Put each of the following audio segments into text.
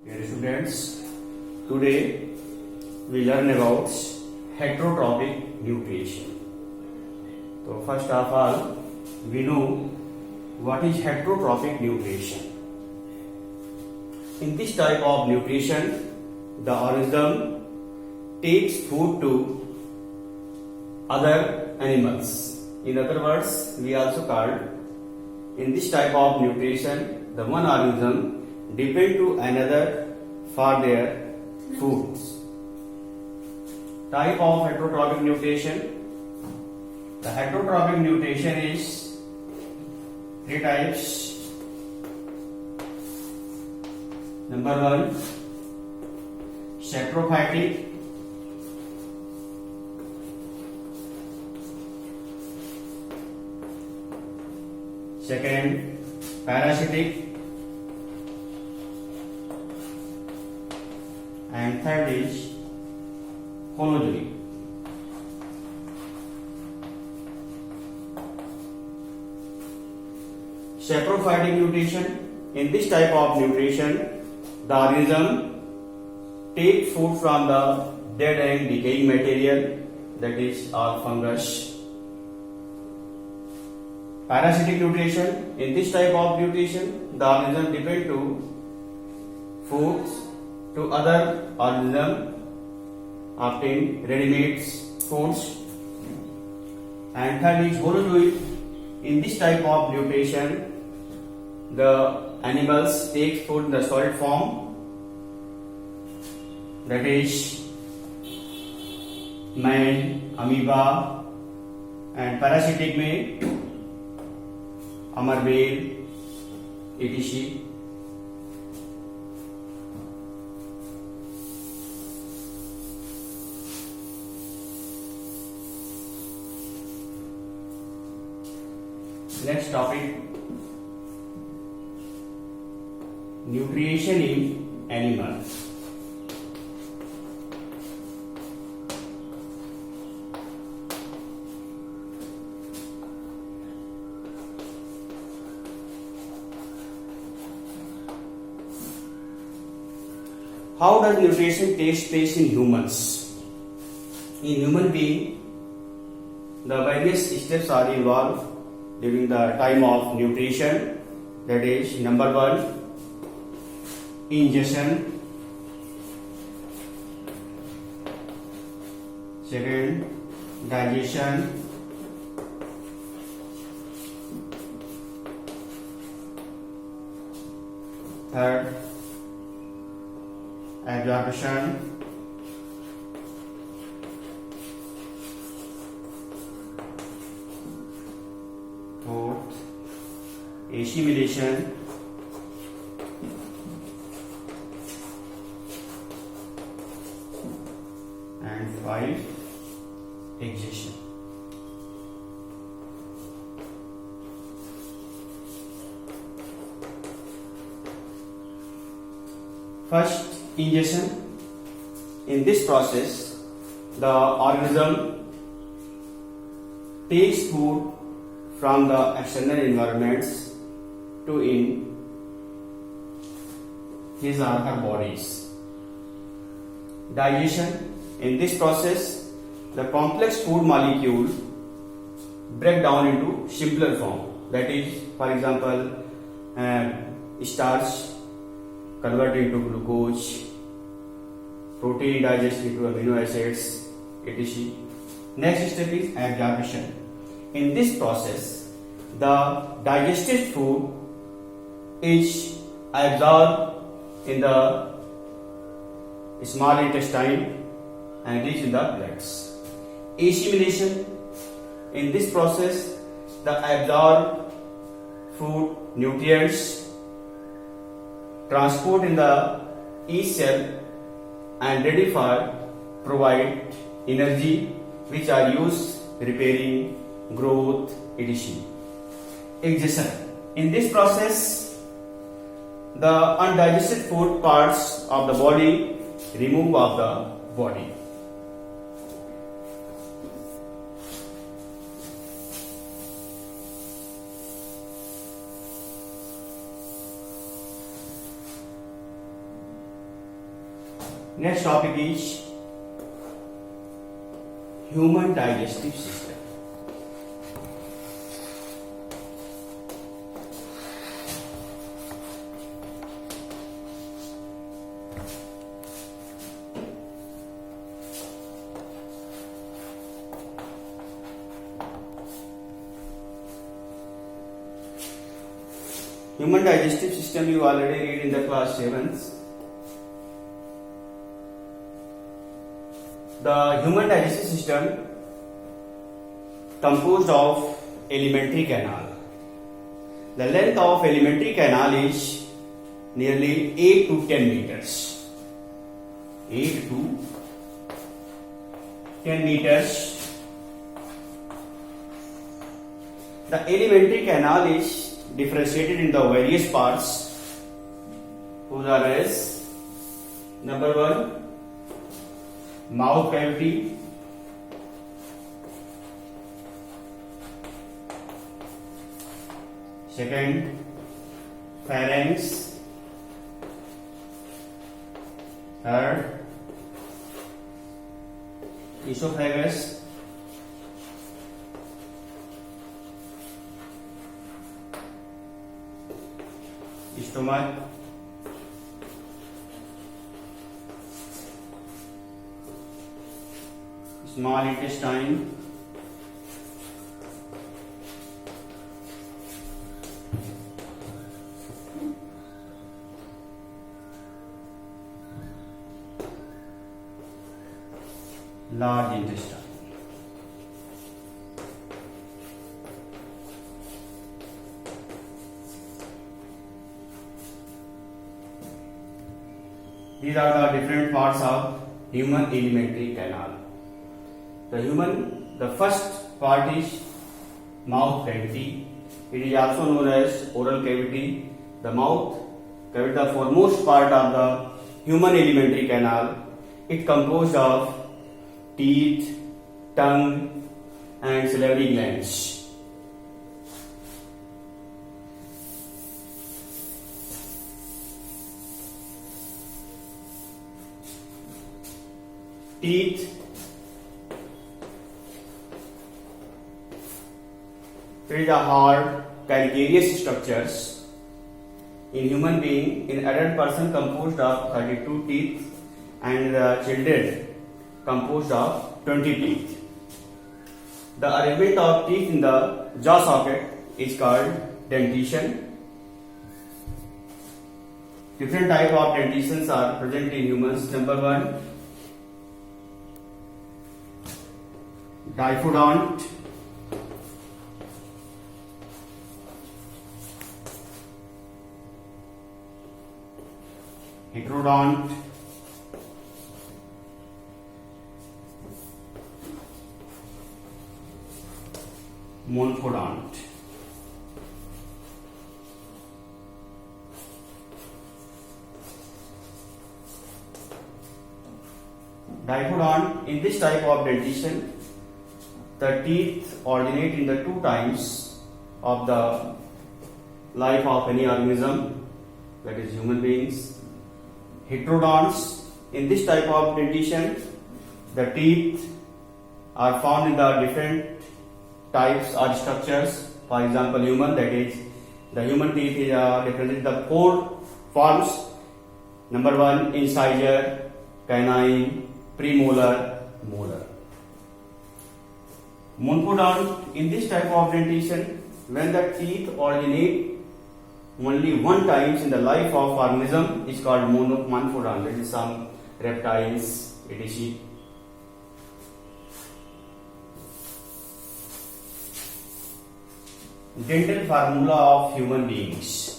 Dear students, today we learn about heterotrophic nutrition. So first of all, we know what is heterotrophic nutrition. In this type of nutrition, the organism takes food to other animals. In other words, we also called in this type of nutrition, the one organism depend to another for their foods. Type of heterotrophic nutrition. The heterotrophic nutrition is three types. Number one, saprophytic. Second, parasitic. And third is holozoic. Saprophytic nutrition. In this type of nutrition, the organism take food from the dead and decaying material, that is all fungus. Parasitic nutrition. In this type of nutrition, the organism depend to foods to other organism obtain ready-made foods. And third is holozoic. In this type of nutrition, the animals take food in the solid form, that is man, amoeba, and parasitic में अमरबेल etc. Next topic, nutrition in animals. How does nutrition take place in humans? In human being, the various steps are involved during the time of nutrition. That is, number one, ingestion. Second, digestion. Third, absorption. Fourth, assimilation. And five, exhaustion. First, ingestion. In this process, the organism takes food from the external environments to in his or her bodies. Digestion. In this process, the complex food molecule break down into simpler form. That is, for example, starch convert into glucose, protein digest into amino acids, etc. Next step is absorption. In this process, the digested food is absorbed in the small intestine and reach in the blood. Assimilation. In this process, the absorbed food nutrients transport in the each cell and ready for provide energy, which are used repairing, growth, etc. Exhaustion. In this process, the undigested food parts of the body remove of the body. Next topic is human digestive system. Human digestive system you already read in the class 7th. The human digestive system composed of alimentary canal. The length of alimentary canal is nearly 8 to 10 meters. 8 to 10 meters. The alimentary canal is differentiated in the various parts, whose are as number 1, mouth cavity, second, pharynx, third, esophagus, stomach, small intestine, large intestine. These are the different parts of human alimentary canal. The first part is mouth cavity. It is also known as oral cavity. The mouth cavity, the foremost part of the human alimentary canal. It composed of teeth, tongue, and salivary glands. Teeth, it is a hard calcareous structures in human being. In adult person composed of 32 teeth, and the children composed of 20 teeth. The arrangement of teeth in the jaw socket is called dentition. Different type of dentitions are present in humans. Number 1, diffodont, heterodont, monophodont. Diffodont, in this type of dentition, the teeth originate in the 2 times of the life of any organism, that is human beings. Heterodonts, in this type of dentition, the teeth are found in the different types or structures. For example, human, that is the human teeth is represent the 4 forms. Number 1, incisor, canine, premolar, molar. Monophodont, in this type of dentition, when the teeth originate only 1 times in the life of organism, is called monophodont. That is some reptiles, etc. Dental formula of human beings.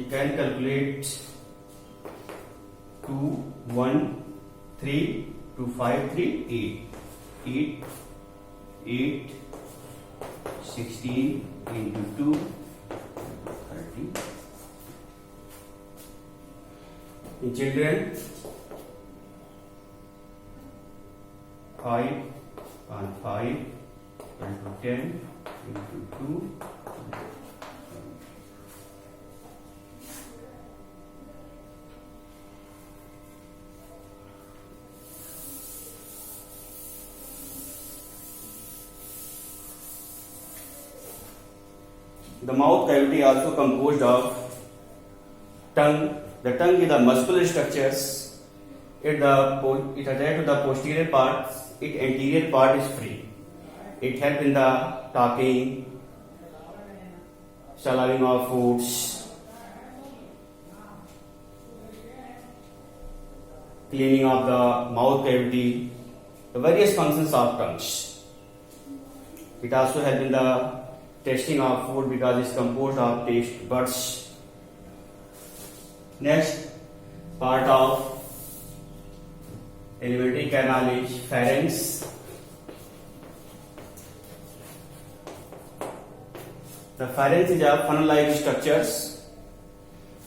can calculate 2, 1, 3, 2, 5, 3, 8. 8, 16 into 2, 30. In children, 5 and 5 into 10 into 2. The mouth cavity also composed of tongue. The tongue is the muscular structures. It attached to the posterior part. Its anterior part is free. It helps in the talking, swallowing of foods, cleaning of the mouth cavity, the various functions of tongues. It also helps in the tasting of food because it's composed of taste buds. Next part of alimentary canal is pharynx. The pharynx is a funnel-like structures.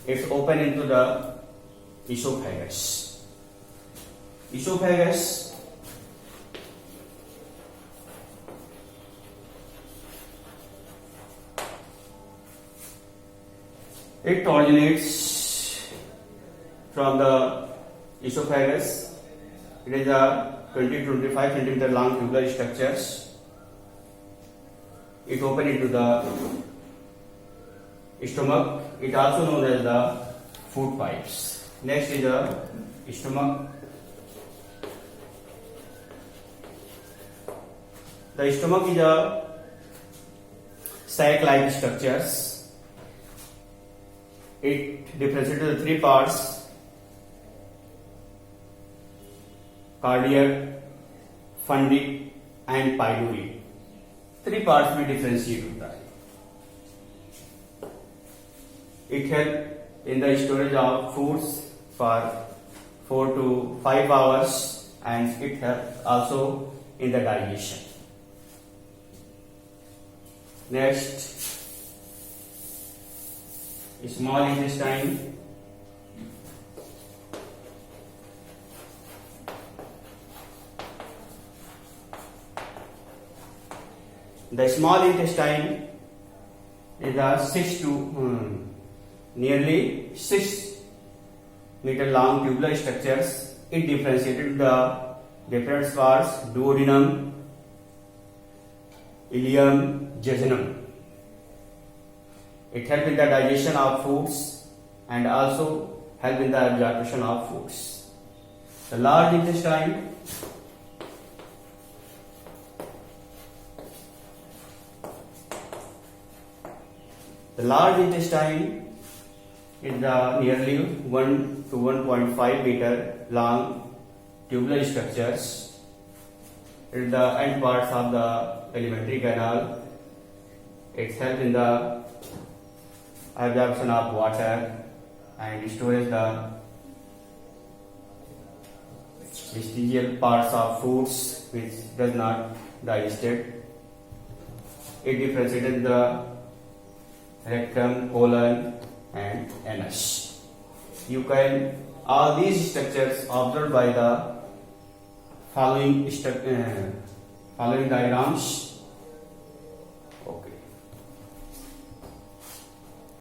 It's open into the esophagus. Esophagus it originates from the esophagus. It is a 20 to 25 centimeter long tubular structures. It opens into the stomach. It also known as the food pipes. Next is the stomach. The stomach is a sac-like structures. It differentiates into three parts: cardiac, fundic and pyloric. Three parts में differentiate होता है. It helps in the storage of foods for 4 to 5 hours, and it helps also in the digestion. Next, small intestine. The small intestine is a nearly 6 meter long tubular structures. It differentiated the different parts: duodenum, ileum, jejunum. It helps in the digestion of foods and also helps in the absorption of foods. The large intestine is the nearly 1 to 1.5 meter long tubular structures. It is the end parts of the alimentary canal. It helps in the absorption of water and stores the vestigial parts of foods which does not digested. It differentiates the rectum, colon and anus. You can all these structures observed by the following diagrams.